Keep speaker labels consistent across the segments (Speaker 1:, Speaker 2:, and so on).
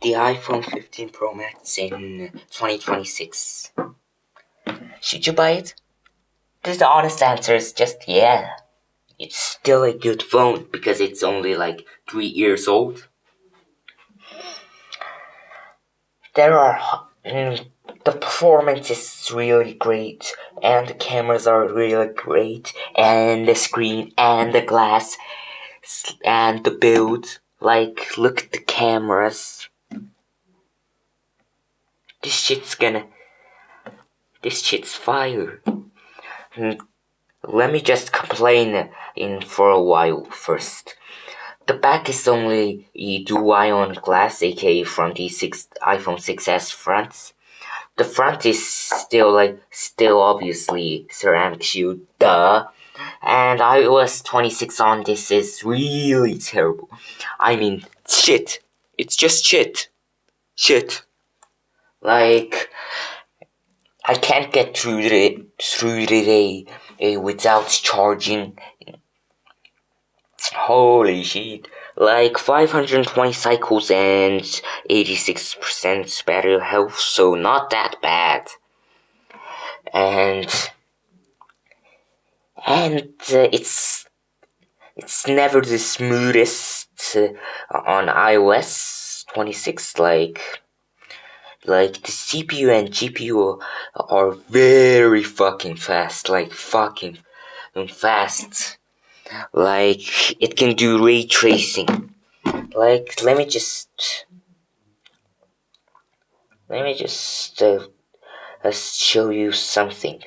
Speaker 1: the iPhone 15 Pro Max in 2026. Should you buy it? The honest answer is just yeah. It's still a good phone because it's only like 3 years old. The performance is really great, and the cameras are really great, and the screen, and the glass, and the build. Like, look at the cameras. This shit's fire. Let me just complain for a while first. The back is only a dual-ion glass, aka from the iPhone 6s fronts. The front is still obviously ceramic shield, duh. And iOS 26 on this is really terrible. I mean, shit. It's just shit. Shit. Like, I can't get through the day without charging. Holy shit. Like 520 cycles and 86% battery health, so not that bad. And it's never the smoothest on iOS 26. Like the CPU and GPU are very fucking fast. Like fucking fast. Like it can do ray tracing. Like let me just show you something.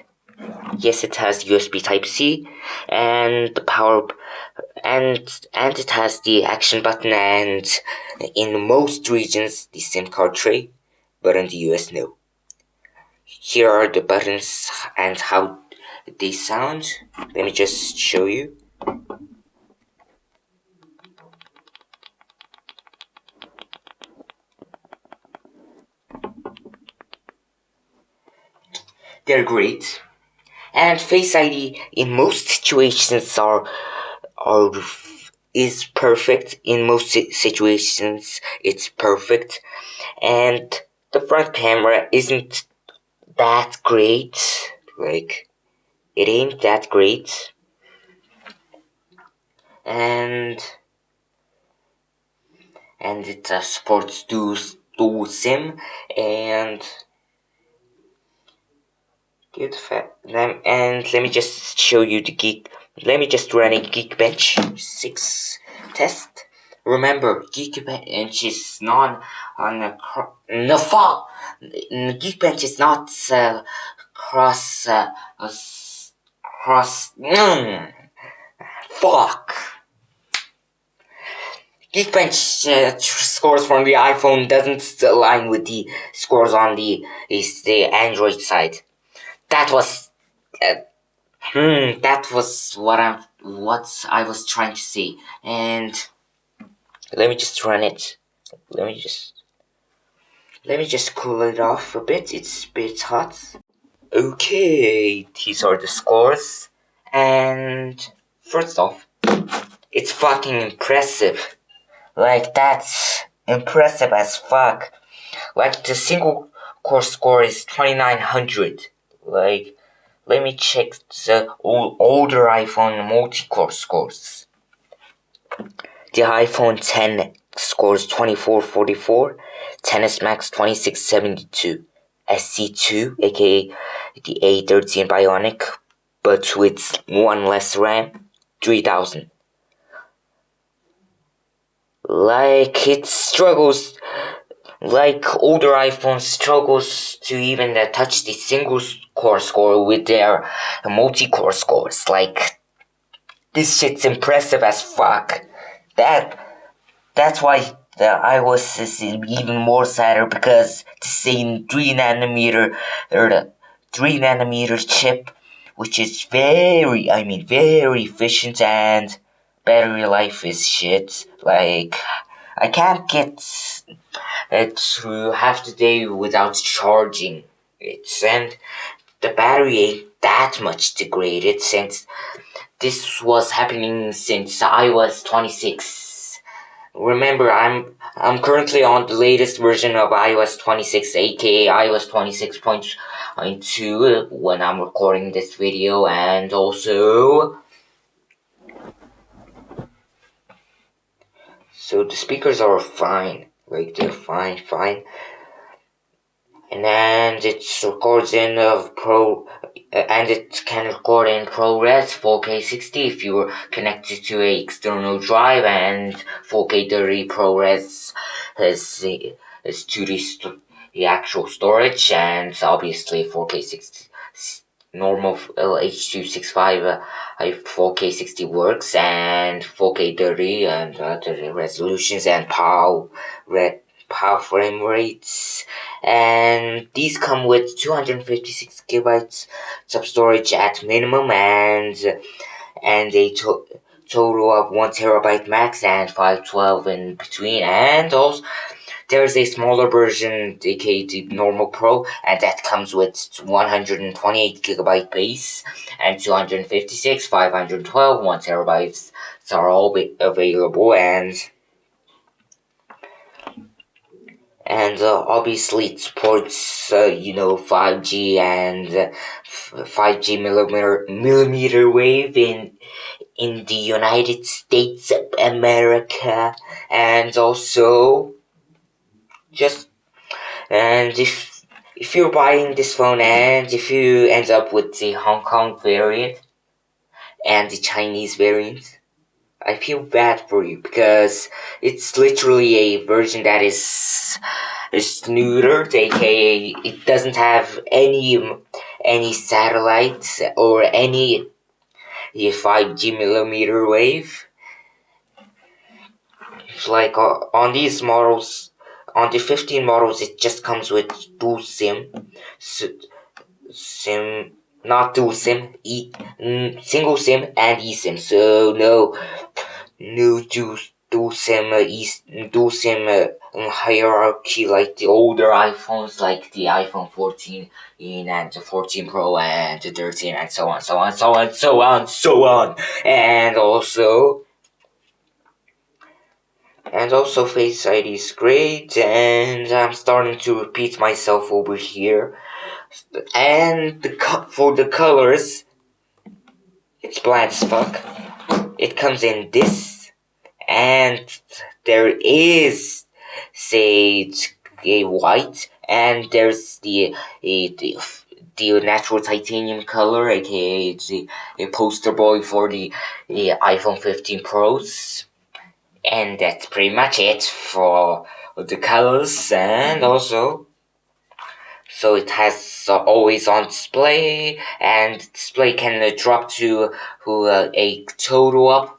Speaker 1: Yes, it has USB Type-C and the power, and it has the action button, and in most regions the SIM card tray, but in the US no. Here are the buttons and how they sound. Let me just show you. They're great. And Face ID in most situations is perfect. In most situations, it's perfect. And the front camera isn't that great. Like, it ain't that great. And it supports dual SIM and and let me just show you the Geek. Let me just run a Geekbench 6 test. Remember, Geekbench is not on a no fall. Geekbench is not cross cross. Fuck. Geekbench scores from the iPhone doesn't align with the scores on the Android side. That was what I was trying to say. And let me just run it. Let me just cool it off a bit. It's a bit hot. Okay, these are the scores. And first off, it's fucking impressive. Like that's impressive as fuck. Like the single core score is 2900. Like let me check the older iPhone multi-core scores. The iPhone 10 scores 2444, 10s Max 2672, SC2 aka the A13 Bionic but with one less RAM 3000. Like it struggles, like older iPhones struggles to even touch the single core score with their multi-core scores. Like this shit's impressive as fuck. That's why the iOS is even more sadder, because the same 3nm or the 3nm chip, which is very efficient, and battery life is shit. Like I can't get through half the day without charging it, and the battery ain't that much degraded since this was happening since iOS 26. Remember, I'm currently on the latest version of iOS 26, aka iOS 26.2 when I'm recording this video, and also so the speakers are fine, like they're fine. And it records in and it can record in ProRes 4K 60 if you're connected to a external drive, and 4K 30 ProRes is to the actual storage, and obviously 4K 60 normal H.265 4K 60 works, and 4K 30 and other resolutions and PAL frame rates, and these come with 256 gigabytes of storage at minimum, and a total of 1 terabyte max and 512 in between, and also there's a smaller version, aka the normal Pro, and that comes with 128 gigabyte base and 256, 512, 1 terabytes. Are all available, and obviously it supports 5G and 5G millimeter wave in the United States of America, and also just and if you're buying this phone and if you end up with the Hong Kong variant and the Chinese variant, I feel bad for you because it's literally a version that is neutered, aka it doesn't have any satellites or any 5G millimeter wave. It's like on these models, on the 15 models, it just comes with dual SIM, not dual SIM, single SIM and eSIM. So no dual SIM, dual SIM hierarchy like the older iPhones, like the iPhone 14 and the 14 Pro and the 13 and so on, and also Face ID is great, and I'm starting to repeat myself over here. And for the colors, it's bland as fuck. It comes in this, and there is, say, a white, and there's the natural titanium color, aka a poster boy for the iPhone 15 Pros. And that's pretty much it for the colors, and also so it has always on display, and display can drop to a total of,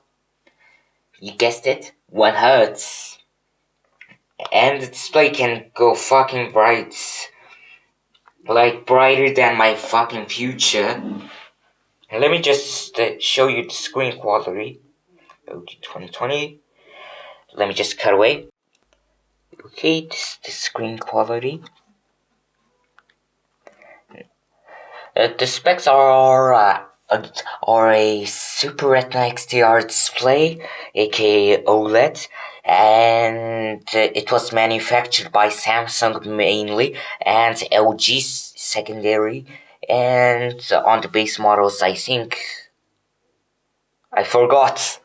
Speaker 1: you guessed it, 1 hertz, and the display can go fucking bright, like brighter than my fucking future. Let me just show you the screen quality. OG 2020. Let me just cut away. Okay, this is the screen quality. The specs are a Super Retina XDR display, aka OLED, and it was manufactured by Samsung mainly and LG secondary. And on the base models, I think I forgot.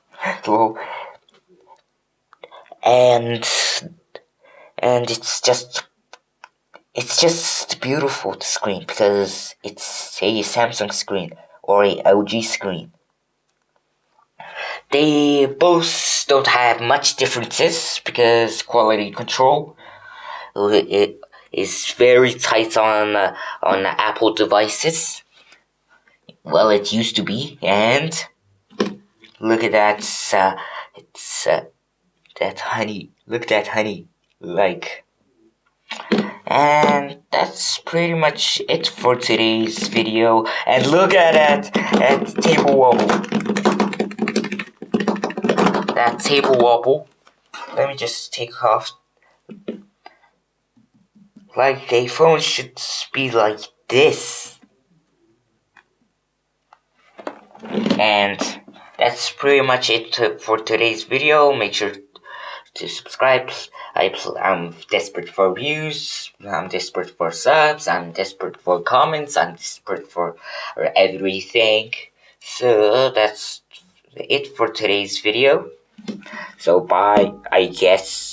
Speaker 1: and and it's just beautiful, the screen, because it's a Samsung screen or a LG screen. They both don't have much differences because quality control it is very tight on Apple devices. Well, it used to be, and look at that. It's that honey. Look at that honey. Like. And that's pretty much it for today's video. And look at that, at table wobble. That table wobble. Let me just take off. Like a phone should be like this. And that's pretty much it for today's video. Make sure to subscribe. I'm desperate for views. I'm desperate for subs. I'm desperate for comments. I'm desperate for everything. So that's it for today's video. So bye, I guess.